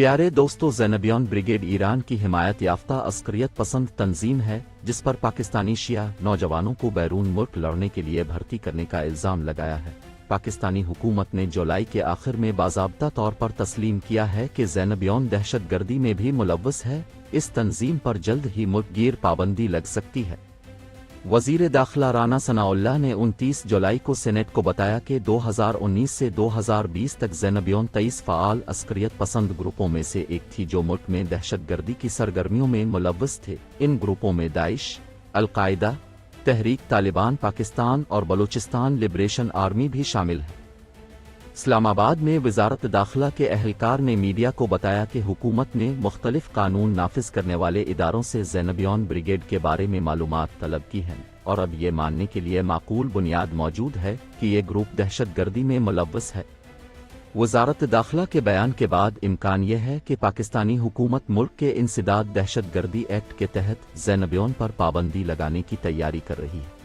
प्यारे दोस्तों, ज़ैनबियन brigade Iran की हिमायत याफ्ता अस्करियत पसंद तंजीम है जिस पर पाकिस्तानी शिया नौजवानों को बैरून मुल्क लड़ने के लिए भर्ती करने का इल्ज़ाम लगाया है। पाकिस्तानी हुकूमत ने जुलाई के आखिर में बाज़ाब्ता तौर पर तस्लीम किया है कि ज़ैनबियन दहशतगर्दी में भी मुलव्वस है। इस तंजीम पर जल्द ही मुल्कगीर पाबंदी लग सकती है। वज़ीर दाखिला राना सनाउल्लाह ने 29 जुलाई को सेनेट को बताया कि 2019 से 2020 तक ज़ैनबियन 23 फ़आल अस्करियत पसंद ग्रुपों में से एक थी जो मुल्क में दहशतगर्दी की सरगर्मियों में मुलव्वस थे। इन ग्रुपों में दाइश, अल-कायदा, तहरीक तालिबान पाकिस्तान और बलूचिस्तान लिबरेशन आर्मी भी शामिल है। इस्लामाबाद में वज़ारत दाखिला के अहलकार ने मीडिया को बताया कि हुकूमत ने मुख्तलिफ कानून नाफिज करने वाले इदारों से ज़ैनबियन ब्रिगेड के बारे में मालूमात तलब की हैं और अब ये मानने के लिए माकूल बुनियाद मौजूद है कि ये ग्रुप दहशतगर्दी में मुलव्वस है। वज़ारत दाखिला के बयान के बाद इम्कान यह है कि पाकिस्तानी हुकूमत मुल्क के इंसदाद दहशतगर्दी एक्ट के तहत ज़ैनबियन पर पाबंदी लगाने की तैयारी कर रही है।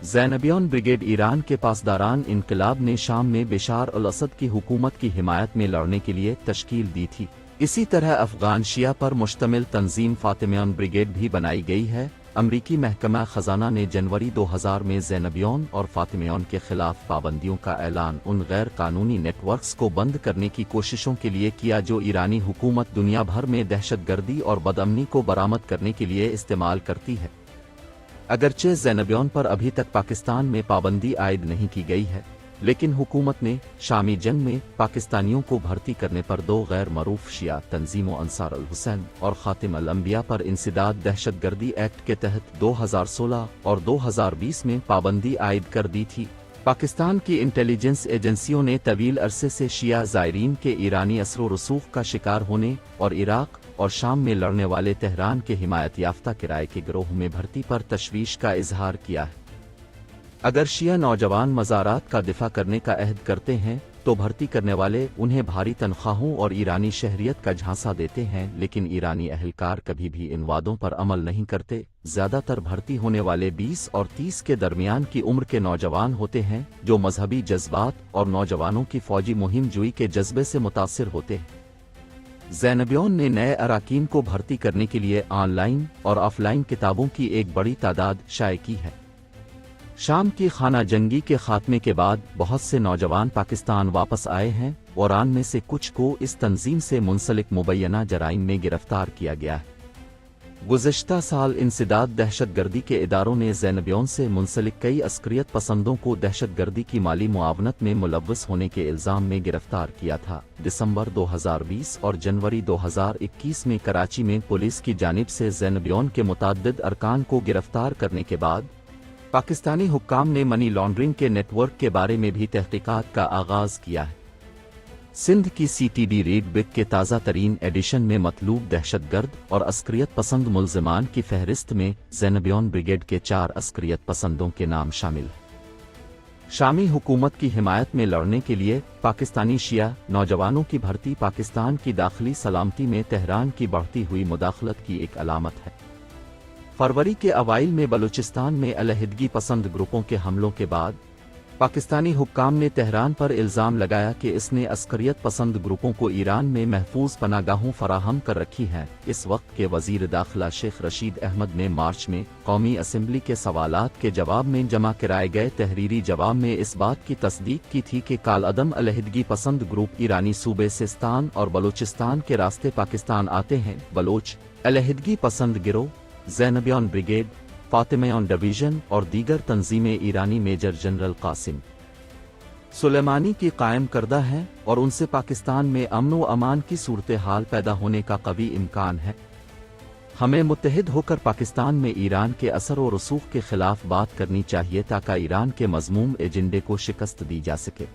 ज़ैनबियन ब्रिगेड ईरान के पासदारान इनकलाब ने शाम में बेशार अल असद की हुकूमत की हिमायत में लड़ने के लिए तश्कील दी थी। इसी तरह अफगान शिया पर मुश्तमिल तंजीम फातिमियन ब्रिगेड भी बनाई गई है। अमरीकी महकमा खजाना ने जनवरी 2000 में ज़ैनबियन और फातिमियन के खिलाफ पाबंदियों का ऐलान उन गैर कानूनी नेटवर्क्स को बंद करने की कोशिशों के लिए किया जो ईरानी हुकूमत दुनिया भर में दहशतगर्दी और बदअमनी को बरामद करने के लिए इस्तेमाल करती है। अगरचे ज़ैनबियन पर अभी तक पाकिस्तान में पाबंदी आयद नहीं की गई है, लेकिन हुकूमत ने शामी जंग में पाकिस्तानियों को भर्ती करने पर दो गैर मरूफ शिया तंजीमों अंसार अल हुसैन और खातिम अल अंबिया पर इंसदाद दहशतगर्दी एक्ट के तहत 2016 और 2020 में पाबंदी आयद कर दी थी। पाकिस्तान की इंटेलिजेंस एजेंसियों ने तवील अरसे से शिया ज़ायरीन के ईरानी असर व रसूख का शिकार होने और इराक और शाम में लड़ने वाले तेहरान के हिमायत याफ्ता किराए के गिरोह में भर्ती पर तशवीश का इजहार किया है। अगर शिया नौजवान मज़ारात का दिफा करने का अहद करते हैं तो भर्ती करने वाले उन्हें भारी तनख्वाहों और ईरानी शहरियत का झांसा देते हैं, लेकिन ईरानी अहलकार कभी भी इन वादों पर अमल नहीं करते। ज़्यादातर भर्ती होने वाले 20 और 30 के दरमियान की उम्र के नौजवान होते हैं जो मजहबी जज्बात और नौजवानों की फौजी मुहिम जुई के जज्बे से मुतासिर होते हैं। ज़ैनबियन ने नए अराकीन को भर्ती करने के लिए ऑनलाइन और ऑफलाइन किताबों की एक बड़ी तादाद शाये की है। शाम की खाना जंगी के खात्मे के बाद बहुत से नौजवान पाकिस्तान वापस आए हैं और आन में से कुछ को इस तंजीम से मुंसलिक मुबैना जराइम में गिरफ्तार किया गया है। गुज़श्ता साल इंसदाद दहशतगर्दी के इदारों ने ज़ैनबियन से मुंसलिक कई अस्करियत पसंदों को दहशतगर्दी की माली मुआवनत में मुलव्वस होने के इल्ज़ाम में गिरफ्तार किया था। दिसंबर 2020 और जनवरी 2021 में कराची में पुलिस की जानिब से ज़ैनबियन के मुतअद्दिद अरकान को गिरफ्तार करने के बाद पाकिस्तानी हुक्काम ने मनी लॉन्ड्रिंग के नेटवर्क के बारे में भी तहकीकात का आगाज़ किया है। सिंध की CTD रीड बिक के ताज़ा तरीन एडिशन में मतलूब दहशतगर्द और अस्करियत पसंद मुल्ज़िमान की फहरिस्त में ज़ैनबियन ब्रिगेड के 4 अस्करियत पसंदों के नाम शामिल हैं। शामी हुकूमत की हिमायत में लड़ने के लिए पाकिस्तानी शिया नौजवानों की भर्ती पाकिस्तान की दाखिली सलामती में तेहरान की बढ़ती हुई मुदाखलत की एक अलामत है। फरवरी के अवाइल में बलूचिस्तान में अलहदगी पसंद ग्रुपों के हमलों के बाद पाकिस्तानी हुक्काम ने तेहरान पर इल्ज़ाम लगाया कि इसने अस्करियत पसंद ग्रुपों को ईरान में महफूज पनागाहों फराहम कर रखी हैं। इस वक्त के वज़ीर दाखिला शेख रशीद अहमद ने मार्च में कौमी असम्बली के सवालात के जवाब में जमा कराए गए तहरीरी जवाब में इस बात की तस्दीक की थी कि कालअदम अलहदगी पसंद ग्रुप ईरानी सूबे सिस्तान और बलूचिस्तान के रास्ते पाकिस्तान आते हैं। बलोच अलहदगी पसंद गिरोह, ज़ैनबियन ब्रिगेड, फातिमियन डिवीज़न और दीगर तंजीमें ईरानी मेजर जनरल कासिम सुलेमानी की कायम करदा हैं और उनसे पाकिस्तान में अमन व अमान की सूरत हाल पैदा होने का कवी इम्कान है। हमें मुत्तहिद होकर पाकिस्तान में ईरान के असर व रसूख के खिलाफ बात करनी चाहिए ताकि ईरान के मज़मूम एजेंडे को शिकस्त दी जा सके।